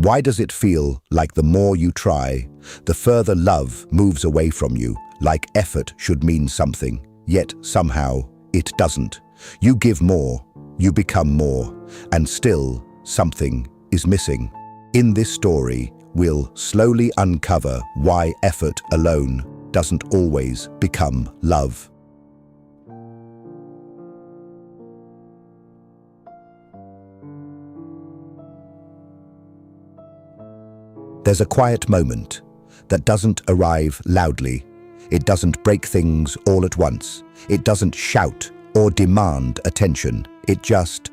Why does it feel like the more you try, the further love moves away from you, like effort should mean something, yet somehow it doesn't? You give more, you become more, and still something is missing. In this story, we'll slowly uncover why effort alone doesn't always become love. There's a quiet moment that doesn't arrive loudly. It doesn't break things all at once. It doesn't shout or demand attention. It just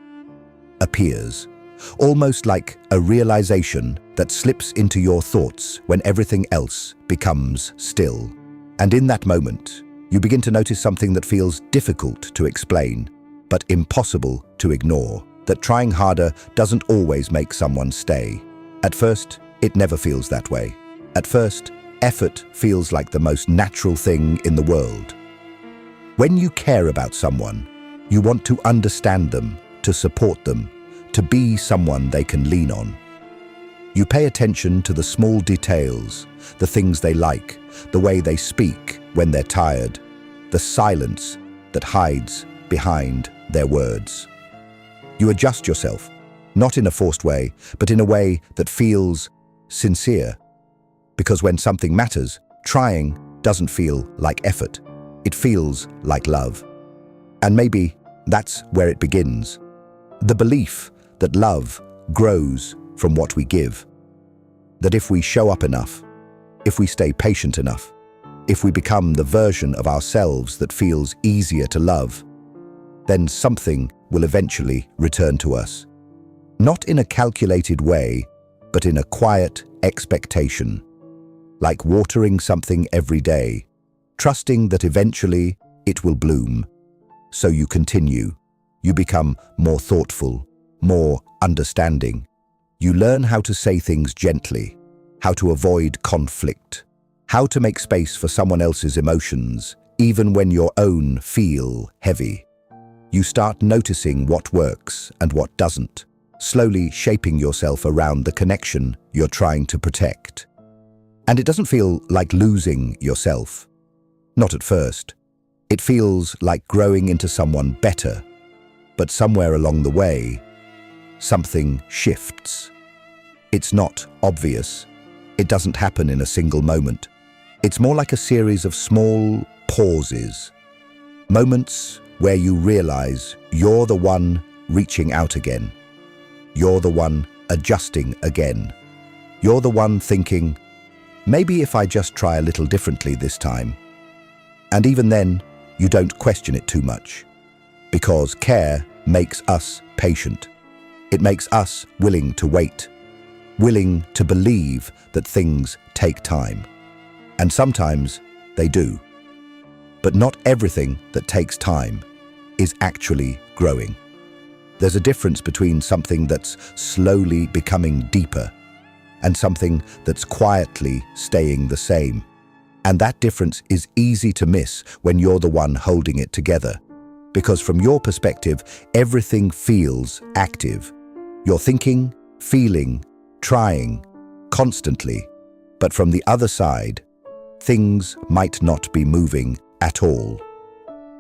appears, almost like a realization that slips into your thoughts when everything else becomes still. And in that moment, you begin to notice something that feels difficult to explain, but impossible to ignore, that trying harder doesn't always make someone stay. At first, it never feels that way. At first, effort feels like the most natural thing in the world. When you care about someone, you want to understand them, to support them, to be someone they can lean on. You pay attention to the small details, the things they like, the way they speak when they're tired, the silence that hides behind their words. You adjust yourself, not in a forced way, but in a way that feels sincere. Because when something matters, trying doesn't feel like effort. It feels like love. And maybe that's where it begins. The belief that love grows from what we give. That if we show up enough, if we stay patient enough, if we become the version of ourselves that feels easier to love, then something will eventually return to us. Not in a calculated way, but in a quiet expectation, like watering something every day, trusting that eventually it will bloom. So you continue. You become more thoughtful, more understanding. You learn how to say things gently, how to avoid conflict, how to make space for someone else's emotions, even when your own feel heavy. You start noticing what works and what doesn't, slowly shaping yourself around the connection you're trying to protect. And it doesn't feel like losing yourself. Not at first. It feels like growing into someone better. But somewhere along the way, something shifts. It's not obvious. It doesn't happen in a single moment. It's more like a series of small pauses. Moments where you realize you're the one reaching out again. You're the one adjusting again. You're the one thinking, maybe if I just try a little differently this time. And even then, you don't question it too much. Because care makes us patient. It makes us willing to wait, willing to believe that things take time. And sometimes they do. But not everything that takes time is actually growing. There's a difference between something that's slowly becoming deeper and something that's quietly staying the same. And that difference is easy to miss when you're the one holding it together. Because from your perspective, everything feels active. You're thinking, feeling, trying, constantly. But from the other side, things might not be moving at all.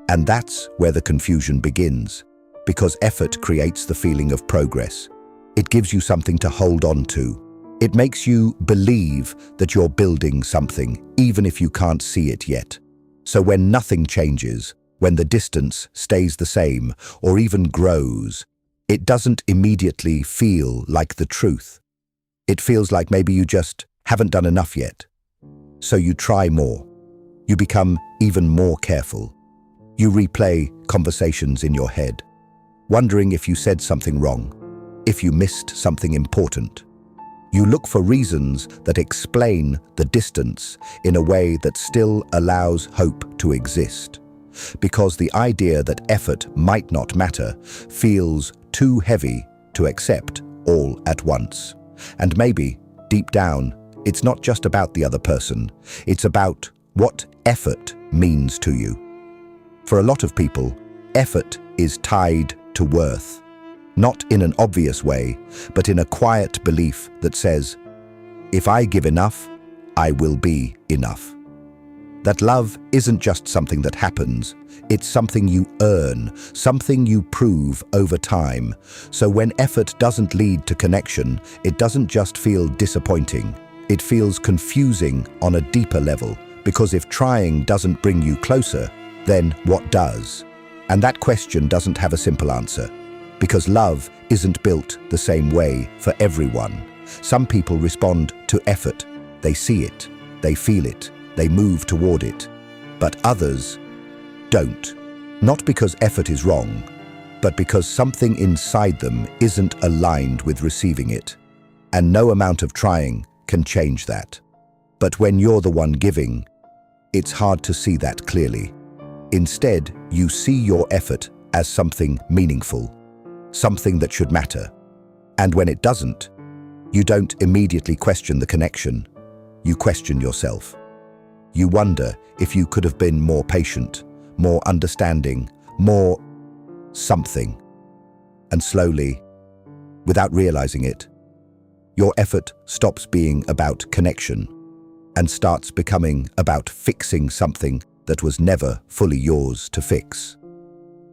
And that's where the confusion begins. Because effort creates the feeling of progress. It gives you something to hold on to. It makes you believe that you're building something, even if you can't see it yet. So when nothing changes, when the distance stays the same, or even grows, it doesn't immediately feel like the truth. It feels like maybe you just haven't done enough yet. So you try more. You become even more careful. You replay conversations in your head, wondering if you said something wrong, if you missed something important. You look for reasons that explain the distance in a way that still allows hope to exist. Because the idea that effort might not matter feels too heavy to accept all at once. And maybe, deep down, it's not just about the other person. It's about what effort means to you. For a lot of people, effort is tied to worth. Not in an obvious way, but in a quiet belief that says, if I give enough, I will be enough. That love isn't just something that happens, it's something you earn, something you prove over time. So when effort doesn't lead to connection, it doesn't just feel disappointing, it feels confusing on a deeper level, because if trying doesn't bring you closer, then what does? And that question doesn't have a simple answer, because love isn't built the same way for everyone. Some people respond to effort, they see it, they feel it, they move toward it, but others don't. Not because effort is wrong, but because something inside them isn't aligned with receiving it. And no amount of trying can change that. But when you're the one giving, it's hard to see that clearly. Instead, you see your effort as something meaningful, something that should matter. And when it doesn't, you don't immediately question the connection, you question yourself. You wonder if you could have been more patient, more understanding, more something. And slowly, without realizing it, your effort stops being about connection and starts becoming about fixing something that was never fully yours to fix.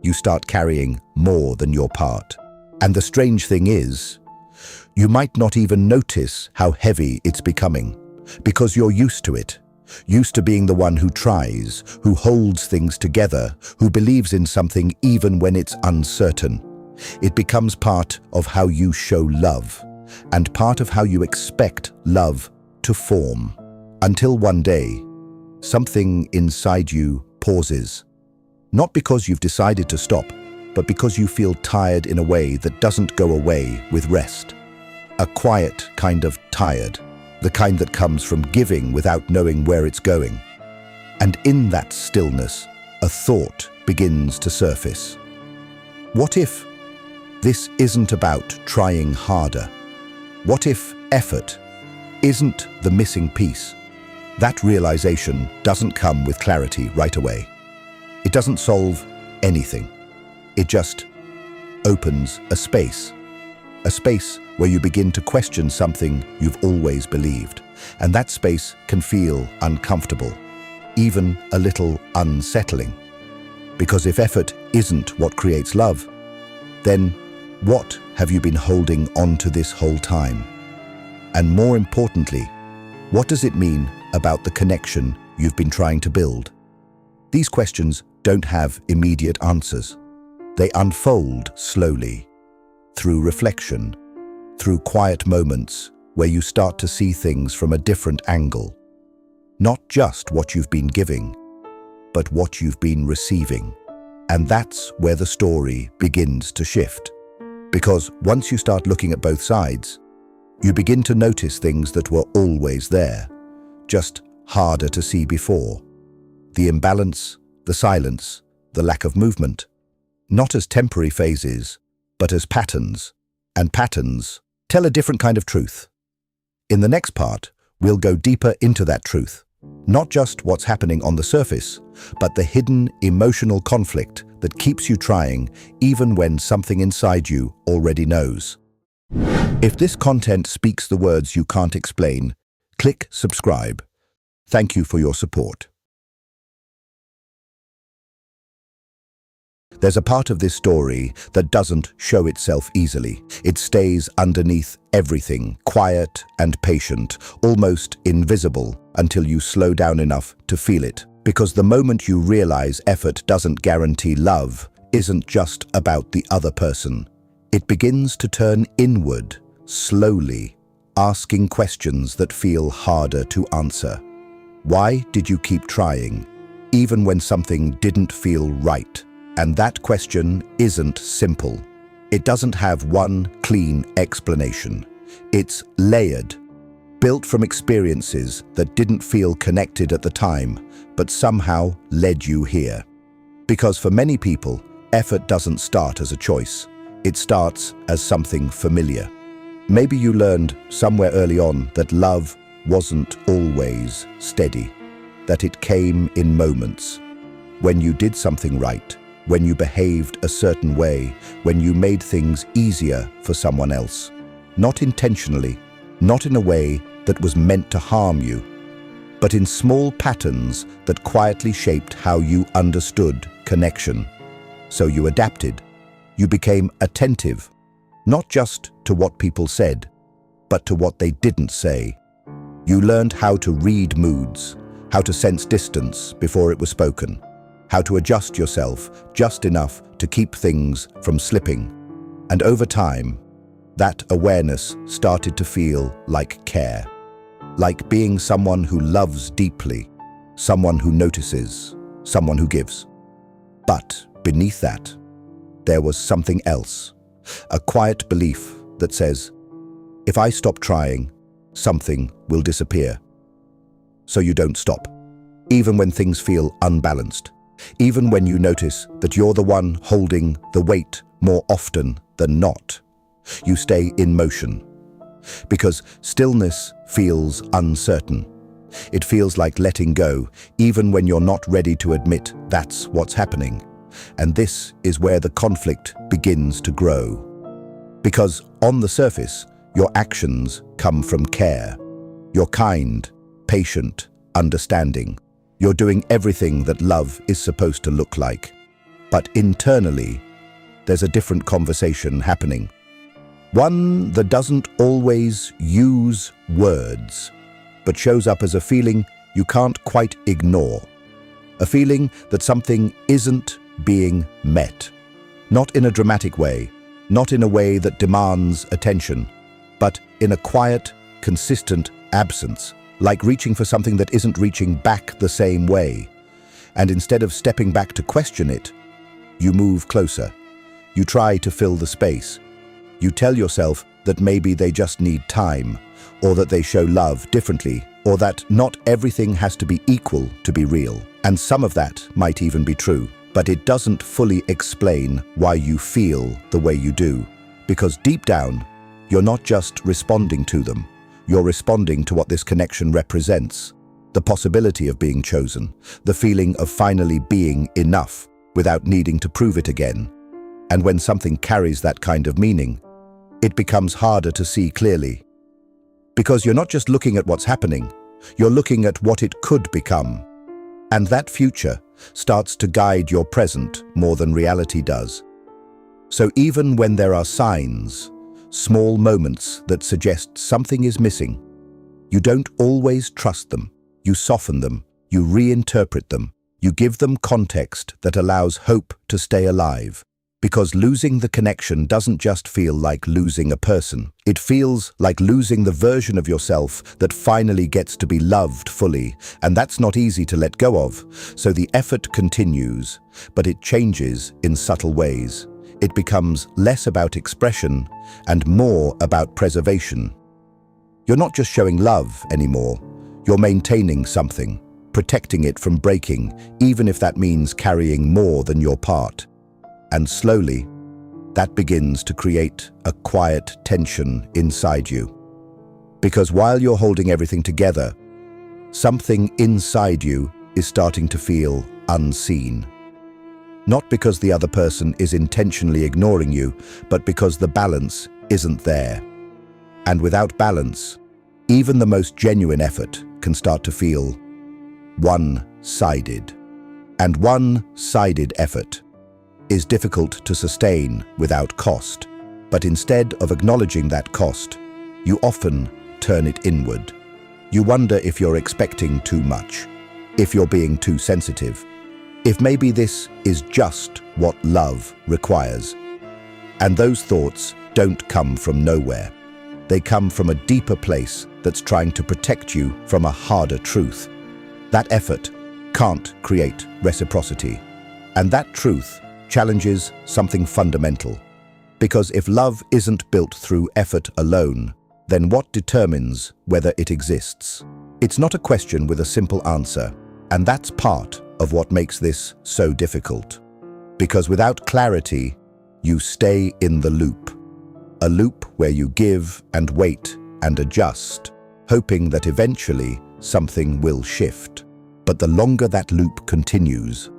You start carrying more than your part. And the strange thing is, you might not even notice how heavy it's becoming, because you're used to it. Used to being the one who tries, who holds things together, who believes in something even when it's uncertain. It becomes part of how you show love, and part of how you expect love to form. Until one day, something inside you pauses. Not because you've decided to stop, but because you feel tired in a way that doesn't go away with rest. A quiet kind of tired. The kind that comes from giving without knowing where it's going. And in that stillness, a thought begins to surface. What if this isn't about trying harder? What if effort isn't the missing piece? That realization doesn't come with clarity right away. It doesn't solve anything. It just opens a space where you begin to question something you've always believed. And that space can feel uncomfortable, even a little unsettling. Because if effort isn't what creates love, then what have you been holding on to this whole time? And more importantly, what does it mean about the connection you've been trying to build? These questions don't have immediate answers. They unfold slowly, through reflection, through quiet moments where you start to see things from a different angle. Not just what you've been giving, but what you've been receiving. And that's where the story begins to shift. Because once you start looking at both sides, you begin to notice things that were always there, just harder to see before. The imbalance, the silence, the lack of movement. Not as temporary phases, but as patterns. And patterns tell a different kind of truth. In the next part, we'll go deeper into that truth. Not just what's happening on the surface, but the hidden emotional conflict that keeps you trying even when something inside you already knows. If this content speaks the words you can't explain, click subscribe. Thank you for your support. There's a part of this story that doesn't show itself easily. It stays underneath everything, quiet and patient, almost invisible, until you slow down enough to feel it. Because the moment you realize effort doesn't guarantee love isn't just about the other person. It begins to turn inward, slowly, asking questions that feel harder to answer. Why did you keep trying, even when something didn't feel right? And that question isn't simple. It doesn't have one clean explanation. It's layered, built from experiences that didn't feel connected at the time, but somehow led you here. Because for many people, effort doesn't start as a choice. It starts as something familiar. Maybe you learned somewhere early on that love wasn't always steady, that it came in moments, when you did something right, when you behaved a certain way, when you made things easier for someone else. Not intentionally, not in a way that was meant to harm you, but in small patterns that quietly shaped how you understood connection. So you adapted. You became attentive, not just to what people said, but to what they didn't say. You learned how to read moods, how to sense distance before it was spoken, how to adjust yourself just enough to keep things from slipping. And over time, that awareness started to feel like care, like being someone who loves deeply, someone who notices, someone who gives. But beneath that, there was something else, a quiet belief that says, if I stop trying, something will disappear. So you don't stop, even when things feel unbalanced, even when you notice that you're the one holding the weight more often than not. You stay in motion, because stillness feels uncertain. It feels like letting go, even when you're not ready to admit that's what's happening. And this is where the conflict begins to grow. Because on the surface, your actions come from care. You're kind, patient, understanding. You're doing everything that love is supposed to look like. But internally, there's a different conversation happening. One that doesn't always use words, but shows up as a feeling you can't quite ignore. A feeling that something isn't being met. Not in a dramatic way, not in a way that demands attention, but in a quiet, consistent absence, like reaching for something that isn't reaching back the same way. And instead of stepping back to question it, you move closer. You try to fill the space. You tell yourself that maybe they just need time, or that they show love differently, or that not everything has to be equal to be real. And some of that might even be true, but it doesn't fully explain why you feel the way you do. Because deep down, you're not just responding to them, you're responding to what this connection represents. The possibility of being chosen, the feeling of finally being enough without needing to prove it again. And when something carries that kind of meaning, it becomes harder to see clearly. Because you're not just looking at what's happening, you're looking at what it could become. And that future starts to guide your present more than reality does. So even when there are signs, small moments that suggest something is missing, you don't always trust them. You soften them, you reinterpret them, you give them context that allows hope to stay alive. Because losing the connection doesn't just feel like losing a person. It feels like losing the version of yourself that finally gets to be loved fully, and that's not easy to let go of. So the effort continues, but it changes in subtle ways. It becomes less about expression and more about preservation. You're not just showing love anymore. You're maintaining something, protecting it from breaking, even if that means carrying more than your part. And slowly, that begins to create a quiet tension inside you. Because while you're holding everything together, something inside you is starting to feel unseen. Not because the other person is intentionally ignoring you, but because the balance isn't there. And without balance, even the most genuine effort can start to feel one-sided. And one-sided effort is difficult to sustain without cost. But instead of acknowledging that cost, you often turn it inward. You wonder if you're expecting too much, if you're being too sensitive, if maybe this is just what love requires. And those thoughts don't come from nowhere. They come from a deeper place that's trying to protect you from a harder truth. That effort can't create reciprocity. And that truth challenges something fundamental. Because if love isn't built through effort alone, then what determines whether it exists? It's not a question with a simple answer, and that's part of what makes this so difficult. Because without clarity, you stay in the loop. A loop where you give and wait and adjust, hoping that eventually something will shift. But the longer that loop continues,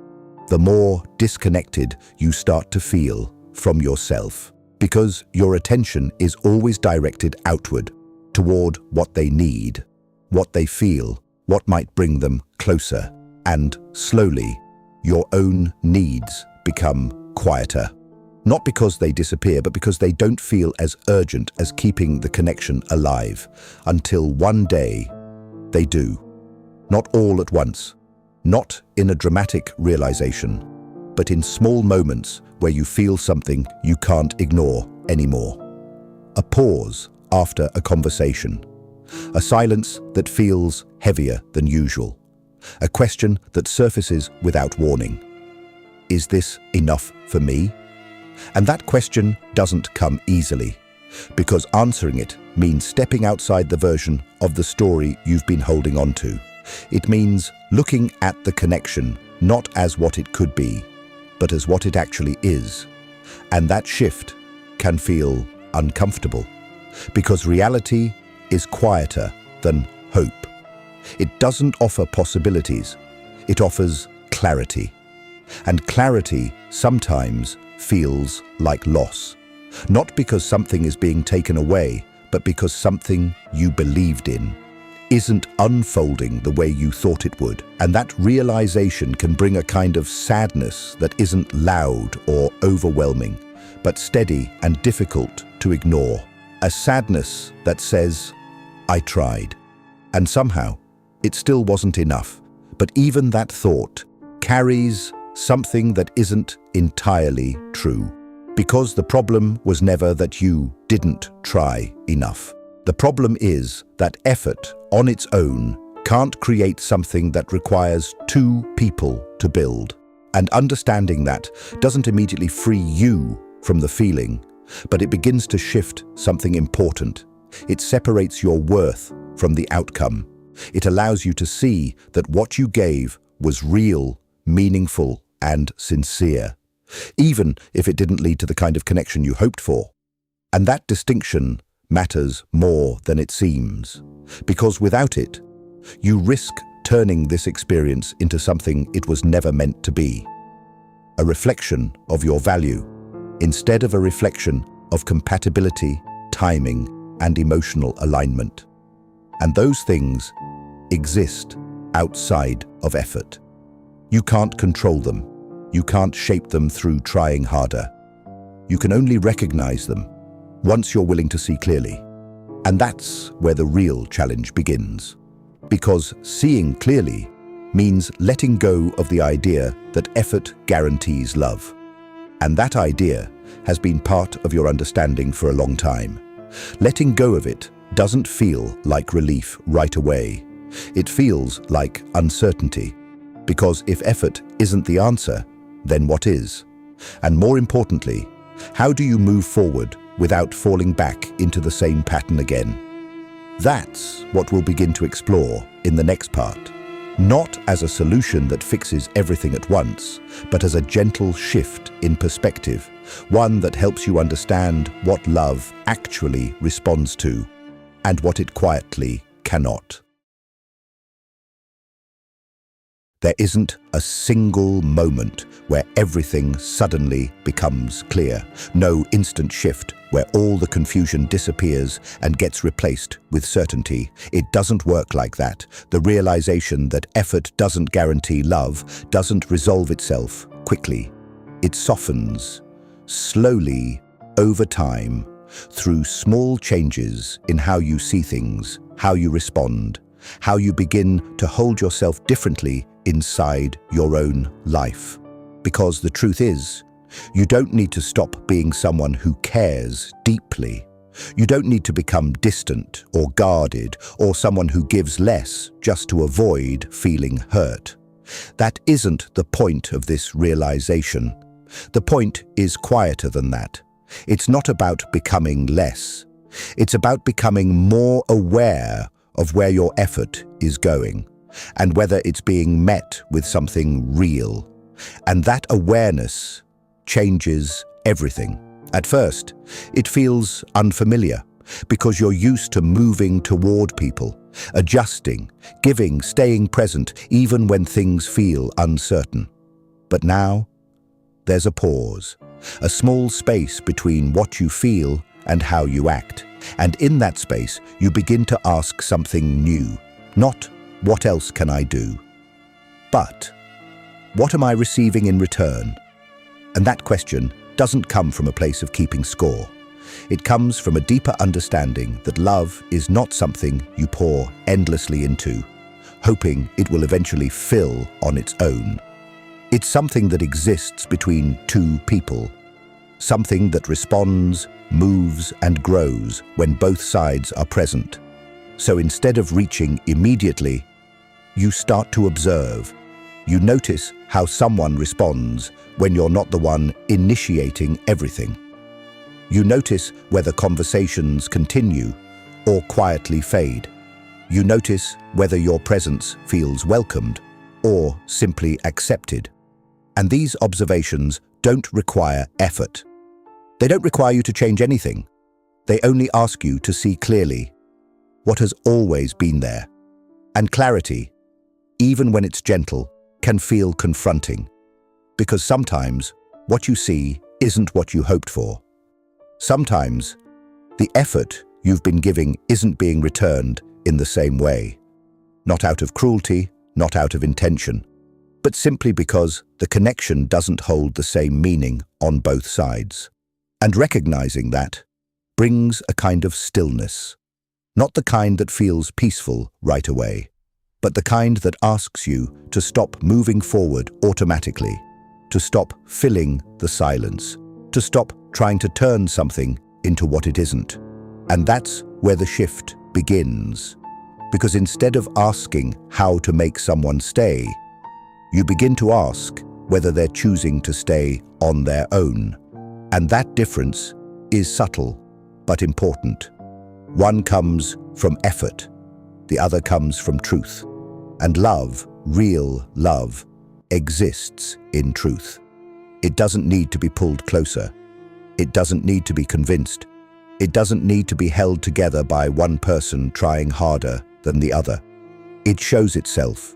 the more disconnected you start to feel from yourself, because your attention is always directed outward, toward what they need, what they feel, what might bring them closer. And slowly, your own needs become quieter. Not because they disappear, but because they don't feel as urgent as keeping the connection alive, until one day they do. Not all at once, not in a dramatic realization, but in small moments where you feel something you can't ignore anymore. A pause after a conversation, a silence that feels heavier than usual, a question that surfaces without warning. Is this enough for me? And that question doesn't come easily, because answering it means stepping outside the version of the story you've been holding on to. It means looking at the connection not as what it could be, but as what it actually is. And that shift can feel uncomfortable, because reality is quieter than hope. It doesn't offer possibilities, it offers clarity. And clarity sometimes feels like loss, not because something is being taken away, but because something you believed in isn't unfolding the way you thought it would. And that realization can bring a kind of sadness that isn't loud or overwhelming, but steady and difficult to ignore. A sadness that says, I tried, and somehow it still wasn't enough. But even that thought carries something that isn't entirely true, because the problem was never that you didn't try enough. The problem is that effort on its own can't create something that requires two people to build. And understanding that doesn't immediately free you from the feeling, but it begins to shift something important. It separates your worth from the outcome. It allows you to see that what you gave was real, meaningful, and sincere, even if it didn't lead to the kind of connection you hoped for. And that distinction matters more than it seems, because without it, you risk turning this experience into something it was never meant to be. A reflection of your value, instead of a reflection of compatibility, timing, and emotional alignment. And those things exist outside of effort. You can't control them. You can't shape them through trying harder. You can only recognize them once you're willing to see clearly. And that's where the real challenge begins. Because seeing clearly means letting go of the idea that effort guarantees love. And that idea has been part of your understanding for a long time. Letting go of it doesn't feel like relief right away. It feels like uncertainty. Because if effort isn't the answer, then what is? And more importantly, how do you move forward without falling back into the same pattern again? That's what we'll begin to explore in the next part. Not as a solution that fixes everything at once, but as a gentle shift in perspective, one that helps you understand what love actually responds to and what it quietly cannot. There isn't a single moment where everything suddenly becomes clear. No instant shift where all the confusion disappears and gets replaced with certainty. It doesn't work like that. The realization that effort doesn't guarantee love doesn't resolve itself quickly. It softens, slowly, over time, through small changes in how you see things, how you respond, how you begin to hold yourself differently inside your own life. Because the truth is, you don't need to stop being someone who cares deeply. You don't need to become distant or guarded or someone who gives less just to avoid feeling hurt. That isn't the point of this realization. The point is quieter than that. It's not about becoming less. It's about becoming more aware of where your effort is going, and whether it's being met with something real. And that awareness changes everything. At first, it feels unfamiliar because you're used to moving toward people, adjusting, giving, staying present, even when things feel uncertain. But now, there's a pause, a small space between what you feel and how you act. And in that space, you begin to ask something new. Not, what else can I do? But, what am I receiving in return? And that question doesn't come from a place of keeping score. It comes from a deeper understanding that love is not something you pour endlessly into, hoping it will eventually fill on its own. It's something that exists between two people, something that responds, moves, and grows when both sides are present. So instead of reaching immediately, you start to observe. You notice how someone responds when you're not the one initiating everything. You notice whether conversations continue or quietly fade. You notice whether your presence feels welcomed or simply accepted. And these observations don't require effort. They don't require you to change anything. They only ask you to see clearly what has always been there. And clarity, even when it's gentle, can feel confronting. Because sometimes what you see isn't what you hoped for. Sometimes the effort you've been giving isn't being returned in the same way. Not out of cruelty, not out of intention, but simply because the connection doesn't hold the same meaning on both sides. And recognizing that brings a kind of stillness. Not the kind that feels peaceful right away, but the kind that asks you to stop moving forward automatically, to stop filling the silence, to stop trying to turn something into what it isn't. And that's where the shift begins. Because instead of asking how to make someone stay, you begin to ask whether they're choosing to stay on their own. And that difference is subtle, but important. One comes from effort, the other comes from truth. And love, real love, exists in truth. It doesn't need to be pulled closer. It doesn't need to be convinced. It doesn't need to be held together by one person trying harder than the other. It shows itself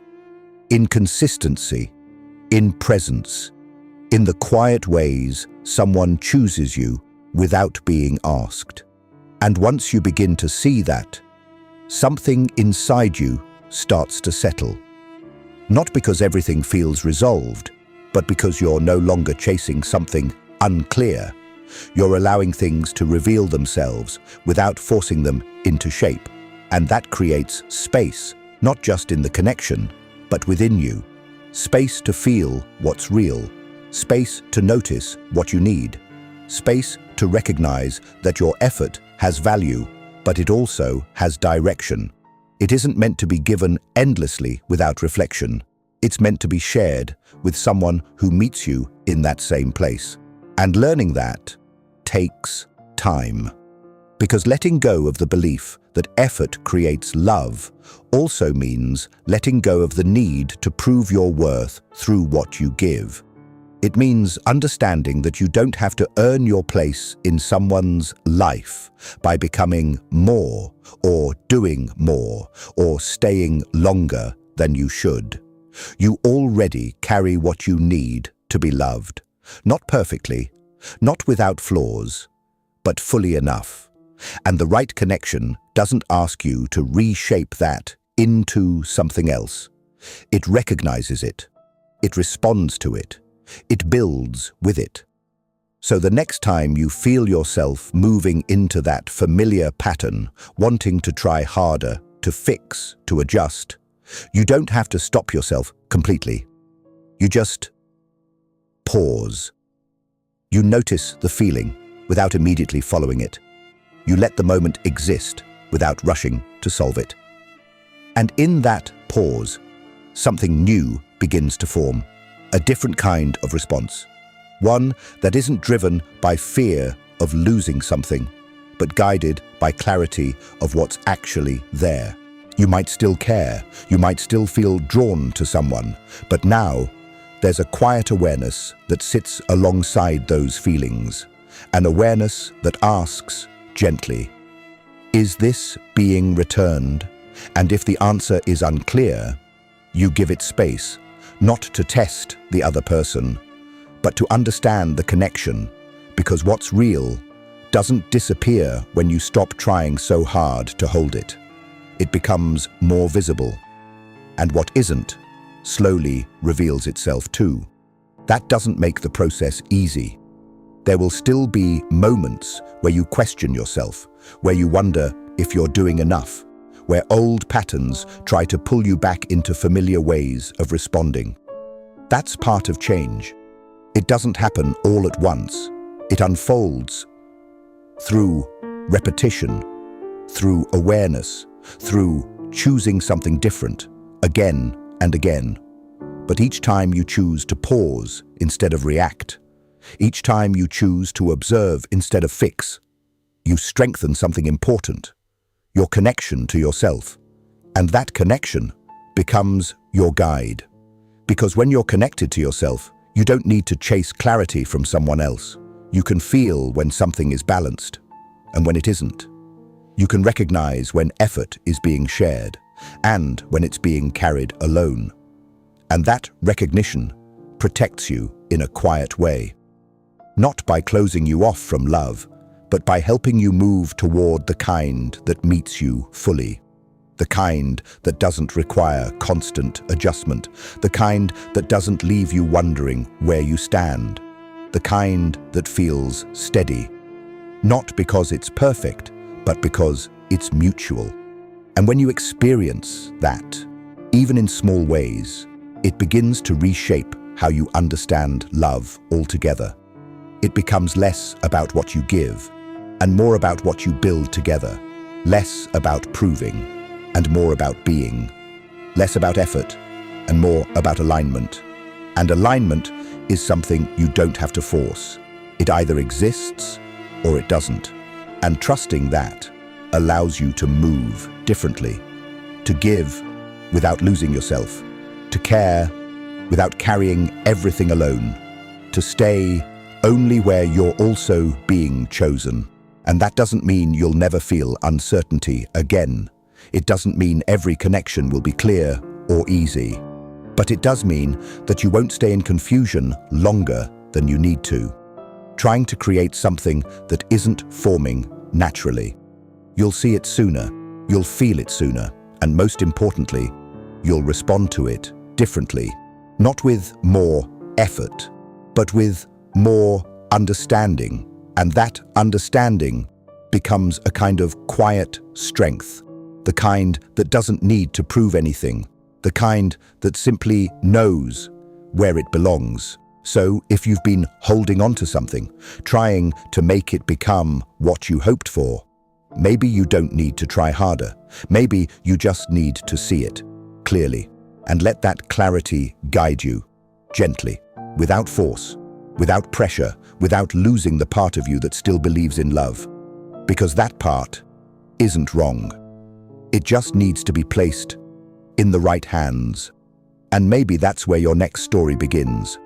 in consistency, in presence, in the quiet ways someone chooses you without being asked. And once you begin to see that, something inside you starts to settle. Not because everything feels resolved, but because you're no longer chasing something unclear. You're allowing things to reveal themselves without forcing them into shape. And that creates space, not just in the connection, but within you. Space to feel what's real. Space to notice what you need. Space to recognize that your effort has value, but it also has direction. It isn't meant to be given endlessly without reflection. It's meant to be shared with someone who meets you in that same place. And learning that takes time. Because letting go of the belief that effort creates love also means letting go of the need to prove your worth through what you give. It means understanding that you don't have to earn your place in someone's life by becoming more or doing more or staying longer than you should. You already carry what you need to be loved. Not perfectly, not without flaws, but fully enough. And the right connection doesn't ask you to reshape that into something else. It recognizes it. It responds to it. It builds with it. So the next time you feel yourself moving into that familiar pattern, wanting to try harder, to fix, to adjust, you don't have to stop yourself completely. You just pause. You notice the feeling without immediately following it. You let the moment exist without rushing to solve it. And in that pause, something new begins to form. A different kind of response. One that isn't driven by fear of losing something, but guided by clarity of what's actually there. You might still care, you might still feel drawn to someone, but now there's a quiet awareness that sits alongside those feelings. An awareness that asks gently, is this being returned? And if the answer is unclear, you give it space. not to test the other person, but to understand the connection, because what's real doesn't disappear when you stop trying so hard to hold it. It becomes more visible, and what isn't slowly reveals itself too. That doesn't make the process easy. There will still be moments where you question yourself, where you wonder if you're doing enough, where old patterns try to pull you back into familiar ways of responding. That's part of change. It doesn't happen all at once. It unfolds through repetition, through awareness, through choosing something different again and again. But each time you choose to pause instead of react, each time you choose to observe instead of fix, you strengthen something important, your connection to yourself. And that connection becomes your guide. Because when you're connected to yourself, you don't need to chase clarity from someone else. You can feel when something is balanced and when it isn't. You can recognize when effort is being shared and when it's being carried alone. And that recognition protects you in a quiet way. Not by closing you off from love, but by helping you move toward the kind that meets you fully. The kind that doesn't require constant adjustment. The kind that doesn't leave you wondering where you stand. The kind that feels steady. Not because it's perfect, but because it's mutual. And when you experience that, even in small ways, it begins to reshape how you understand love altogether. It becomes less about what you give and more about what you build together. Less about proving and more about being. Less about effort and more about alignment. And alignment is something you don't have to force. It either exists or it doesn't. And trusting that allows you to move differently, to give without losing yourself, to care without carrying everything alone, to stay only where you're also being chosen. And that doesn't mean you'll never feel uncertainty again. It doesn't mean every connection will be clear or easy. But it does mean that you won't stay in confusion longer than you need to, trying to create something that isn't forming naturally. You'll see it sooner, you'll feel it sooner, and most importantly, you'll respond to it differently, not with more effort, but with more understanding. And that understanding becomes a kind of quiet strength, the kind that doesn't need to prove anything, the kind that simply knows where it belongs. So if you've been holding on to something, trying to make it become what you hoped for, maybe you don't need to try harder. Maybe you just need to see it clearly and let that clarity guide you gently, without force, without pressure, without losing the part of you that still believes in love. Because that part isn't wrong. It just needs to be placed in the right hands. And maybe that's where your next story begins.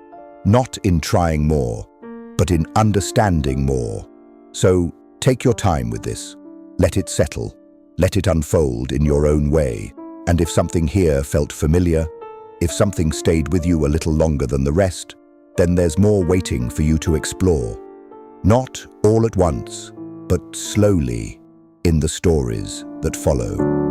Not in trying more, but in understanding more. So take your time with this. Let it settle. Let it unfold in your own way. And if something here felt familiar, if something stayed with you a little longer than the rest, then there's more waiting for you to explore. Not all at once, but slowly in the stories that follow.